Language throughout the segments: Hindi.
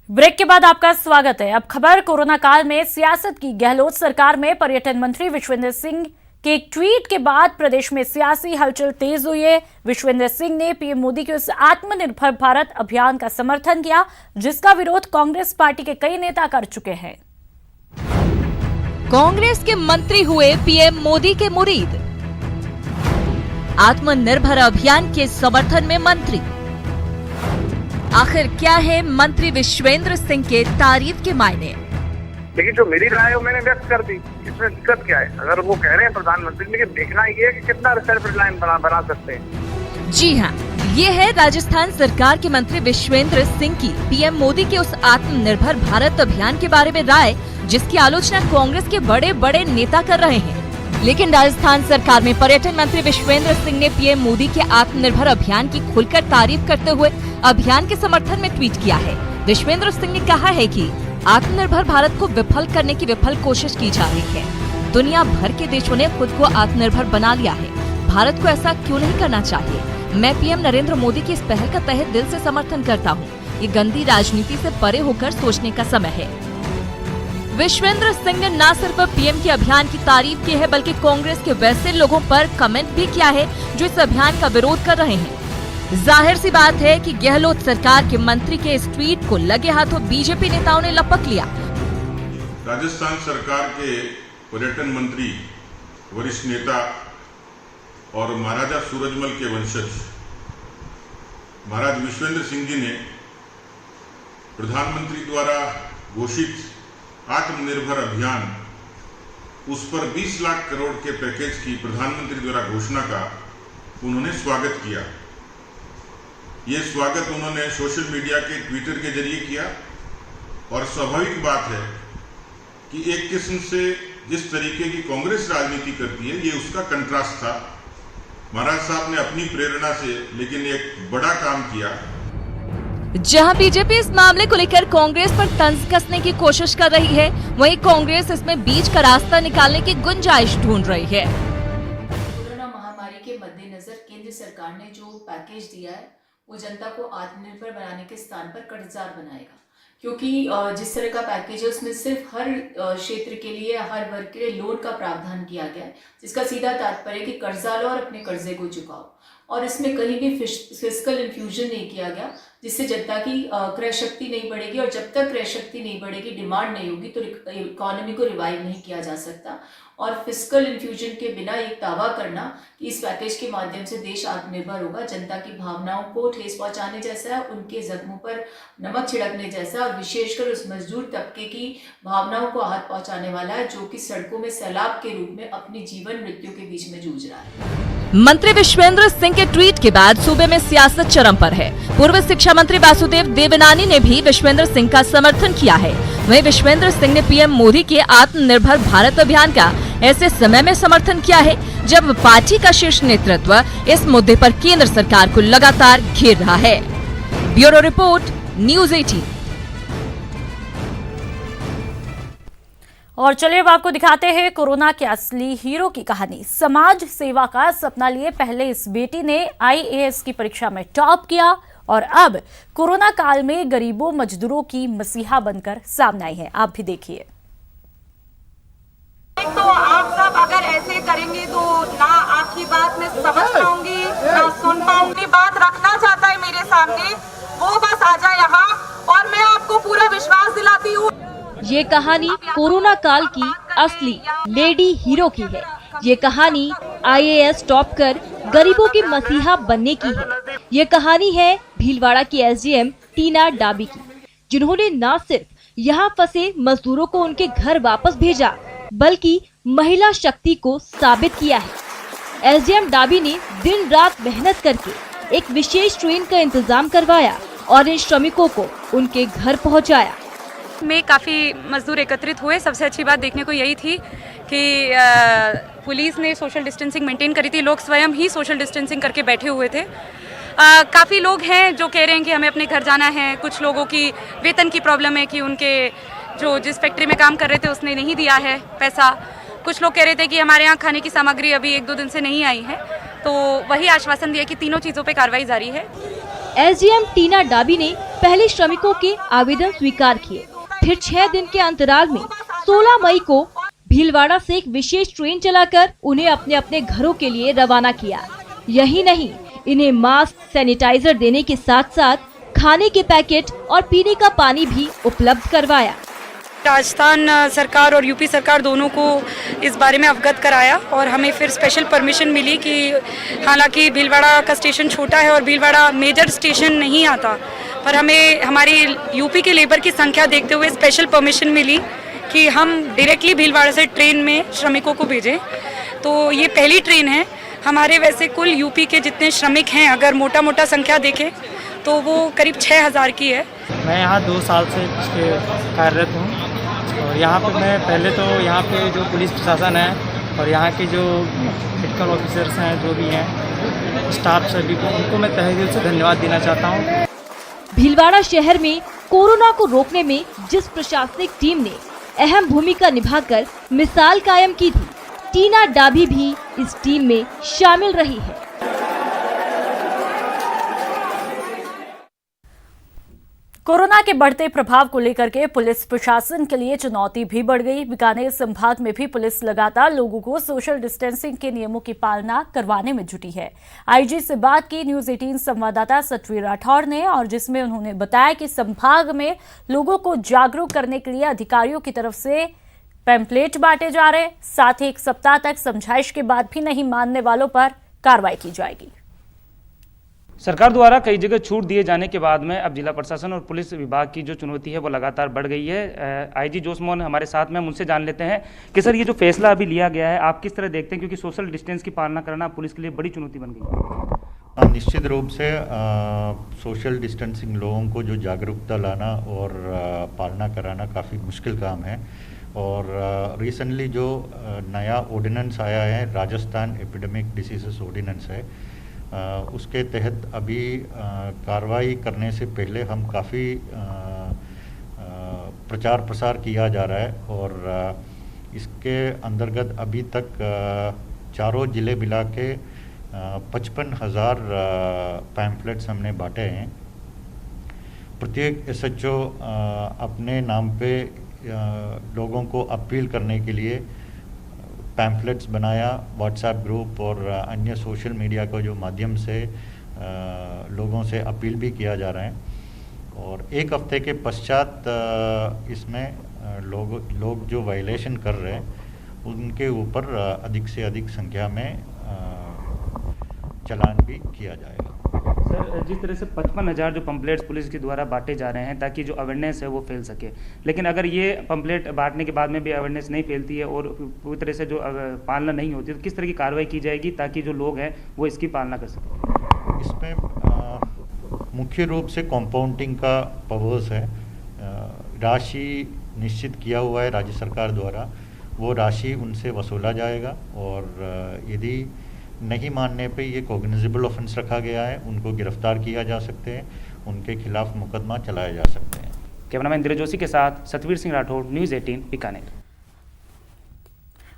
ब्रेक के बाद आपका स्वागत है। अब खबर कोरोना काल में सियासत की। गहलोत सरकार में पर्यटन मंत्री विश्वेंद्र सिंह के एक ट्वीट के बाद प्रदेश में सियासी हलचल तेज हुई है। विश्वेंद्र सिंह ने पीएम मोदी के उस आत्मनिर्भर भारत अभियान का समर्थन किया जिसका विरोध कांग्रेस पार्टी के कई नेता कर चुके हैं। कांग्रेस के मंत्री हुए पीएम मोदी के मुरीद। आत्मनिर्भर अभियान के समर्थन में मंत्री। आखिर क्या है मंत्री विश्वेंद्र सिंह के तारीफ के मायने? लेकिन जो मेरी राय है वो मैंने व्यक्त कर दी। इसमें दिक्कत क्या है? अगर वो कह रहे हैं प्रधानमंत्री, लेकिन देखना ये है कि कितना सेल्फ रिलायंस बना सकते हैं। जी हाँ, ये है राजस्थान सरकार के मंत्री विश्वेंद्र सिंह की पीएम मोदी के उस आत्मनिर्भर भारत अभियान के बारे में राय, जिसकी आलोचना कांग्रेस के बड़े बड़े नेता कर रहे हैं। लेकिन राजस्थान सरकार में पर्यटन मंत्री विश्वेंद्र सिंह ने पीएम मोदी के आत्मनिर्भर अभियान की खुलकर तारीफ करते हुए अभियान के समर्थन में ट्वीट किया है। विश्वेंद्र सिंह ने कहा है कि आत्मनिर्भर भारत को विफल करने की विफल कोशिश की जा रही है। दुनिया भर के देशों ने खुद को आत्मनिर्भर बना लिया है। भारत को ऐसा क्यों नहीं करना चाहिए? मैं पीएम नरेंद्र मोदी की इस पहल का तहे दिल से समर्थन करता हूँ। ये गंदी राजनीति से परे होकर सोचने का समय है। विश्वेंद्र सिंह ने न सिर्फ पीएम के अभियान की तारीफ की है, बल्कि कांग्रेस के वैसे लोगों पर कमेंट भी किया है जो इस अभियान का विरोध कर रहे हैं। जाहिर सी बात है कि गहलोत सरकार के मंत्री के इस ट्वीट को लगे हाथों बीजेपी नेताओं ने लपक लिया। राजस्थान सरकार के पर्यटन मंत्री, वरिष्ठ नेता और महाराजा सूरजमल के वंशज महाराज विश्वेंद्र सिंह जी ने प्रधानमंत्री द्वारा घोषित आत्मनिर्भर अभियान, उस पर 20 लाख करोड़ के पैकेज की प्रधानमंत्री द्वारा घोषणा का उन्होंने स्वागत किया। ये स्वागत उन्होंने सोशल मीडिया के ट्विटर के जरिए किया और स्वाभाविक बात है कि एक किस्म से जिस तरीके की कांग्रेस राजनीति करती है, ये उसका कंट्रास्ट था। महाराज साहब ने अपनी प्रेरणा से लेकिन एक बड़ा काम किया। जहां बीजेपी इस मामले को लेकर कांग्रेस पर तंज कसने की कोशिश कर रही है, वहीं कांग्रेस इसमें बीच का रास्ता निकालने की गुंजाइश ढूंढ रही है। कोरोना महामारी के मद्देनजर केंद्र सरकार ने जो पैकेज दिया है वो जनता को आत्मनिर्भर बनाने के स्थान पर कर्जदार बनाएगा, क्योंकि जिस तरह का पैकेज है उसमें सिर्फ हर क्षेत्र के लिए, हर वर्ग के लिए लोन का प्रावधान किया गया है, जिसका सीधा तात्पर्य कि कर्जा लो और अपने कर्जे को चुकाओ। और इसमें कहीं भी फिस्कल इन्फ्यूजन नहीं किया गया, जिससे जनता की क्रय शक्ति नहीं बढ़ेगी, और जब तक क्रय शक्ति नहीं बढ़ेगी, डिमांड नहीं होगी, तो इकोनॉमी को रिवाइव नहीं किया जा सकता। और फिस्कल इन्फ्यूजन के बिना एक दावा करना कि इस पैकेज के माध्यम से देश आत्मनिर्भर होगा, जनता की भावनाओं को ठेस पहुंचाने जैसा है, उनके जख्मों पर नमक छिड़कने जैसा, और विशेषकर उस मजदूर तबके की भावनाओं को आहत पहुंचाने वाला है जो कि सड़कों में सैलाब के रूप में अपनी जीवन मृत्यु के बीच में जूझ रहा है। मंत्री विश्वेंद्र सिंह के ट्वीट के बाद सूबे में सियासत चरम पर है। पूर्व शिक्षा मंत्री वासुदेव देवनानी ने भी विश्वेंद्र सिंह का समर्थन किया है। वहीं विश्वेंद्र सिंह ने पीएम मोदी के आत्मनिर्भर भारत अभियान का ऐसे समय में समर्थन किया है जब पार्टी का शीर्ष नेतृत्व इस मुद्दे पर केंद्र सरकार को लगातार घेर रहा है। Bureau report, news 18। और चलिए अब आपको दिखाते हैं कोरोना के असली हीरो की कहानी। समाज सेवा का सपना लिए पहले इस बेटी ने आईएएस की परीक्षा में टॉप किया और अब कोरोना काल में गरीबों मजदूरों की मसीहा बनकर सामने आई है। आप भी देखिए। तो आप सब अगर ऐसे करेंगे तो ना आपकी बात मैं समझ पाऊंगी, ना सुन पाऊंगी। बात रखना चाहता है मेरे सामने, वो बस आ जाए यहाँ, और मैं आपको पूरा विश्वास दिलाती हूँ। ये कहानी कोरोना काल की असली लेडी हीरो की है। ये कहानी आईएएस टॉप कर गरीबों के मसीहा बनने की है। ये कहानी है भीलवाड़ा की एसडीएम टीना डाबी की, जिन्होंने न सिर्फ यहाँ फंसे मजदूरों को उनके घर वापस भेजा, बल्कि महिला शक्ति को साबित किया है। एसडीएम डाबी ने दिन रात मेहनत करके एक विशेष ट्रेन का इंतजाम करवाया और इन श्रमिकों को उनके घर पहुँचाया। में काफ़ी मजदूर एकत्रित हुए। सबसे अच्छी बात देखने को यही थी कि पुलिस ने सोशल डिस्टेंसिंग मेंटेन करी थी, लोग स्वयं ही सोशल डिस्टेंसिंग करके बैठे हुए थे। काफ़ी लोग हैं जो कह रहे हैं कि हमें अपने घर जाना है। कुछ लोगों की वेतन की प्रॉब्लम है कि उनके जो जिस फैक्ट्री में काम कर रहे थे उसने नहीं दिया है पैसा। कुछ लोग कह रहे थे कि हमारे यहाँ खाने की सामग्री अभी 1-2 दिन से नहीं आई है। तो वही आश्वासन दिया कि तीनों चीज़ों पर कार्रवाई जारी है। एसडीएम टीना डाबी ने पहले श्रमिकों के आवेदन स्वीकार किए, फिर 6 दिन के अंतराल में 16 मई को भीलवाड़ा से एक विशेष ट्रेन चलाकर उन्हें अपने अपने घरों के लिए रवाना किया। यही नहीं, इन्हें मास्क, सैनिटाइजर देने के साथ साथ खाने के पैकेट और पीने का पानी भी उपलब्ध करवाया। राजस्थान सरकार और यूपी सरकार दोनों को इस बारे में अवगत कराया और हमें फिर स्पेशल परमिशन मिली कि हालांकि भीलवाड़ा का स्टेशन छोटा है और भीलवाड़ा मेजर स्टेशन नहीं आता, पर हमें हमारी यूपी के लेबर की संख्या देखते हुए स्पेशल परमिशन मिली कि हम डायरेक्टली भीलवाड़ा से ट्रेन में श्रमिकों को भेजें। तो ये पहली ट्रेन है हमारे। वैसे कुल यूपी के जितने श्रमिक हैं, अगर मोटा मोटा संख्या देखें तो वो करीब 6000 की है। मैं यहाँ 2 साल से कार्यरत हूँ और यहाँ पर मैं पहले तो यहाँ पे जो पुलिस प्रशासन है और यहाँ के जो मेडिकल ऑफिसर्स हैं, जो भी हैं, स्टाफ सभी को, उनको मैं तहे दिल से धन्यवाद देना चाहता हूँ। भीलवाड़ा शहर में कोरोना को रोकने में जिस प्रशासनिक टीम ने अहम भूमिका निभाकर मिसाल कायम की थी, टीना डाभी भी इस टीम में शामिल रही है। कोरोना के बढ़ते प्रभाव को लेकर के पुलिस प्रशासन के लिए चुनौती भी बढ़ गई। बीकानेर संभाग में भी पुलिस लगातार लोगों को सोशल डिस्टेंसिंग के नियमों की पालना करवाने में जुटी है। आईजी से बात की न्यूज 18 संवाददाता सतवीर राठौड़ ने, और जिसमें उन्होंने बताया कि संभाग में लोगों को जागरूक करने के लिए अधिकारियों की तरफ से पैम्पलेट बांटे जा रहे, साथ ही 1 सप्ताह तक समझाइश के बाद भी नहीं मानने वालों पर कार्रवाई की जाएगी। सरकार द्वारा कई जगह छूट दिए जाने के बाद में अब जिला प्रशासन और पुलिस विभाग की जो चुनौती है वो लगातार बढ़ गई है। आईजी जोश मोहन हमारे साथ में, हम उनसे जान लेते हैं कि सर ये जो फैसला अभी लिया गया है आप किस तरह देखते हैं, क्योंकि सोशल डिस्टेंस की पालना करना पुलिस के लिए बड़ी चुनौती बन गई है। निश्चित रूप से सोशल डिस्टेंसिंग लोगों को जो जागरूकता लाना और पालना कराना काफ़ी मुश्किल काम है। और रिसेंटली जो नया ऑर्डिनेंस आया है, राजस्थान एपिडेमिक डिसीजेस ऑर्डिनेंस है, उसके तहत अभी कार्रवाई करने से पहले हम काफ़ी प्रचार प्रसार किया जा रहा है। और इसके अंतर्गत अभी तक चारों ज़िले मिला के 55,000 पैम्फलेट्स हमने बांटे हैं। प्रत्येक SHO अपने नाम पे लोगों को अपील करने के लिए पैम्फलेट्स बनाया, व्हाट्सएप ग्रुप और अन्य सोशल मीडिया को जो माध्यम से लोगों से अपील भी किया जा रहा है। और 1 हफ्ते के पश्चात इसमें लोग जो वायलेशन कर रहे हैं उनके ऊपर अधिक से अधिक संख्या में चालान भी किया जाएगा। सर, जिस तरह से 55,000 जो पंपलेट्स पुलिस के द्वारा बांटे जा रहे हैं ताकि जो अवेयरनेस है वो फैल सके, लेकिन अगर ये पंपलेट बांटने के बाद में भी अवेयरनेस नहीं फैलती है और पूरी तरह से जो पालना नहीं होती तो किस तरह की कार्रवाई की जाएगी ताकि जो लोग हैं वो इसकी पालना कर सकें? इसमें मुख्य रूप से कॉम्पाउंडिंग का पवोस है। राशि निश्चित किया हुआ है राज्य सरकार द्वारा, वो राशि उनसे वसूला जाएगा और यदि नहीं मानने पे ये कॉग्निजेबल ऑफेंस रखा गया है, उनको गिरफ्तार किया जा सकते हैं, उनके खिलाफ मुकदमा चलाया जा सकते हैं। कैमरामैन धीरज जोशी के साथ सतवीर सिंह राठौड़, न्यूज़ 18 बीकानेर।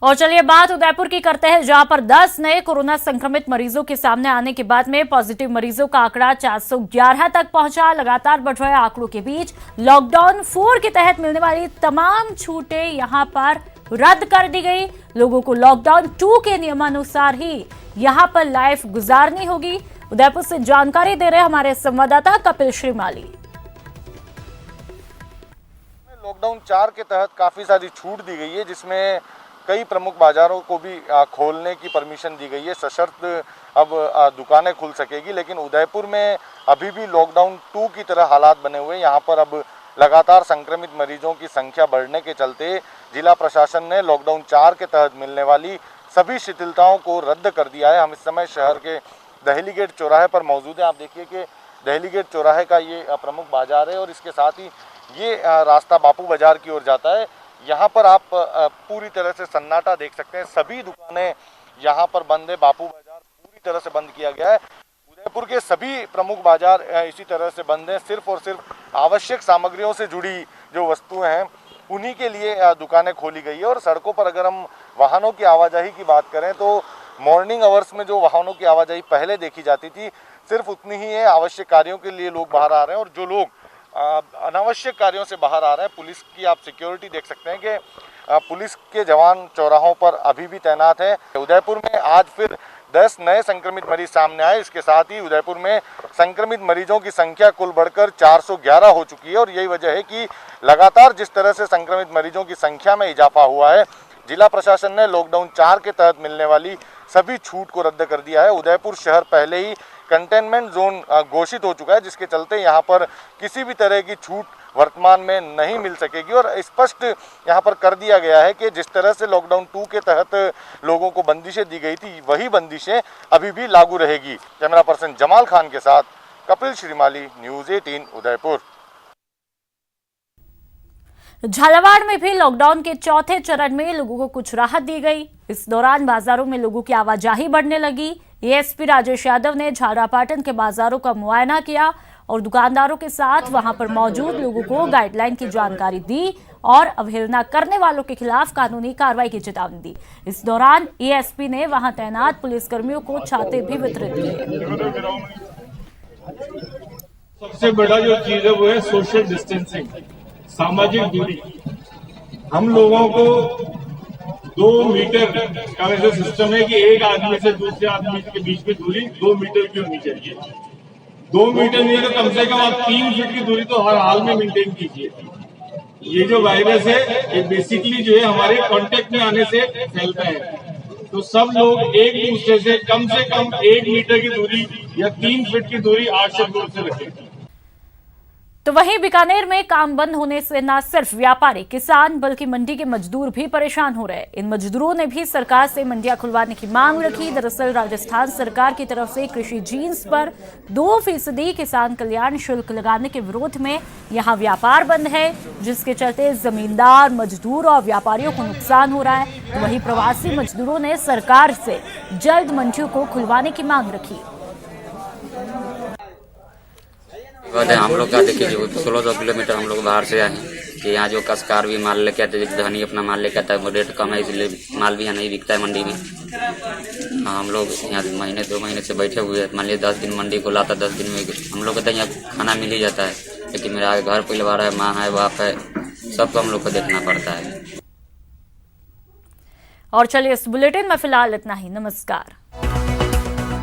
और चलिए बात उदयपुर की करते हैं, जहां पर 10 नए कोरोना संक्रमित मरीजों के सामने आने के बाद में पॉजिटिव मरीजों का आंकड़ा 411 तक पहुंचा। लगातार बढ़ रहे आंकड़ों के बीच लॉकडाउन 4 के तहत मिलने वाली तमाम छूटें यहां पर रद्द कर दी गई। लोगों को लॉकडाउन 2 के नियमानुसार ही यहां पर लाइफ गुजारनी होगी। उदयपुर से जानकारी दे रहे हमारे संवाददाता कपिल श्रीमाली। लॉकडाउन 4 के तहत काफ़ी सारी छूट दी गई है, जिसमें कई प्रमुख बाजारों को भी खोलने की परमिशन दी गई है, सशर्त अब दुकानें खुल सकेगी। लेकिन उदयपुर में अभी भी लॉकडाउन 2 की तरह हालात बने हुए हैं। यहाँ पर अब लगातार संक्रमित मरीजों की संख्या बढ़ने के चलते जिला प्रशासन ने लॉकडाउन 4 के तहत मिलने वाली सभी शिथिलताओं को रद्द कर दिया है। हम इस समय शहर के दहली गेट चौराहे पर मौजूद हैं। आप देखिए कि दहली गेट चौराहे का ये प्रमुख बाजार है और इसके साथ ही ये रास्ता बापू बाजार की ओर जाता है। यहाँ पर आप पूरी तरह से सन्नाटा देख सकते हैं, सभी दुकानें यहाँ पर बंद है। बापू बाजार पूरी तरह से बंद किया गया है। उदयपुर के सभी प्रमुख बाजार इसी तरह से बंद हैं। सिर्फ और सिर्फ आवश्यक सामग्रियों से जुड़ी जो वस्तुएं हैं उन्हीं के लिए दुकानें खोली गई है। और सड़कों पर अगर हम वाहनों की आवाजाही की बात करें तो मॉर्निंग आवर्स में जो वाहनों की आवाजाही पहले देखी जाती थी सिर्फ उतनी ही है। आवश्यक कार्यों के लिए लोग बाहर आ रहे हैं और जो लोग अनावश्यक कार्यों से बाहर आ रहे हैं। पुलिस की आप सिक्योरिटी देख सकते हैं कि पुलिस के जवान चौराहों पर अभी भी तैनात हैं। उदयपुर में आज फिर 10 नए संक्रमित मरीज सामने आए। इसके साथ ही उदयपुर में संक्रमित मरीजों की संख्या कुल बढ़कर 411 हो चुकी है और यही वजह है कि लगातार जिस तरह से संक्रमित मरीजों की संख्या में इजाफा हुआ है, जिला प्रशासन ने लॉकडाउन 4 के तहत मिलने वाली सभी छूट को रद्द कर दिया है। उदयपुर शहर पहले ही कंटेनमेंट जोन घोषित हो चुका है, जिसके चलते यहाँ पर किसी भी तरह की छूट वर्तमान में नहीं मिल सकेगी और स्पष्ट यहाँ पर कर दिया गया है कि जिस तरह से लॉकडाउन 2 के तहत लोगों को बंदिशें दी गई थी, वही बंदिशें अभी भी लागू रहेगी। कैमरा पर्सन जमाल खान के साथ कपिल श्रीमाली, न्यूज़ 18 उदयपुर। झालावाड़ में भी लॉकडाउन के चौथे चरण में लोगों को कुछ राहत दी गई। इस दौरान बाजारों में लोगों की आवाजाही बढ़ने लगी। एएसपी राजेश यादव ने झालरापाटन के बाजारों का मुआयना किया और दुकानदारों के साथ वहां पर मौजूद लोगों को गाइडलाइन की जानकारी दी और अवहेलना करने वालों के खिलाफ कानूनी कार्रवाई की चेतावनी दी। इस दौरान एएसपी ने वहां तैनात पुलिसकर्मियों को छाते भी वितरित किए। सबसे बड़ा जो चीज है वो है सोशल डिस्टेंसिंग, सामाजिक दूरी। हम लोगों को 2 मीटर का वैसे सिस्टम है कि एक आदमी से दूसरे आदमी के बीच में दूरी 2 मीटर की होनी चाहिए। 2 मीटर नहीं है तो कम से कम आप 3 फीट की दूरी तो हर हाल में मेंटेन कीजिए। ये जो वायरस है ये बेसिकली जो है हमारे कांटेक्ट में आने से फैलता है, तो सब लोग एक दूसरे से कम 1 मीटर की दूरी या 3 फीट की दूरी 8 से दूर से रखें। तो वहीं बीकानेर में काम बंद होने से न सिर्फ व्यापारी, किसान बल्कि मंडी के मजदूर भी परेशान हो रहे हैं। इन मजदूरों ने भी सरकार से मंडियां खुलवाने की मांग रखी। दरअसल राजस्थान सरकार की तरफ से कृषि जींस पर 2% किसान कल्याण शुल्क लगाने के विरोध में यहां व्यापार बंद है, जिसके चलते जमींदार, मजदूर और व्यापारियों को नुकसान हो रहा है। तो वहीं प्रवासी मजदूरों ने सरकार से जल्द मंडियों को खुलवाने की मांग रखी। हम लोग का देखिए 1600 किलोमीटर हम लोग बाहर से आए हैं कि यहाँ जो कसकार भी माल लेके आते हैं, धनी अपना माल लेके आता है, वो रेट कम है इसलिए माल भी यहाँ नहीं बिकता है मंडी में। हम लोग यहाँ 2 महीने से बैठे हुए हैं। मान लीजिए 10 दिन मंडी को लाता, 10 दिन में हम लोग को तो यहाँ खाना मिल ही जाता है, लेकिन मेरा घर परिवार है, माँ है, बाप है, सबको हम लोग को देखना पड़ता है। और चलिए इस बुलेटिन में फिलहाल इतना ही। नमस्कार।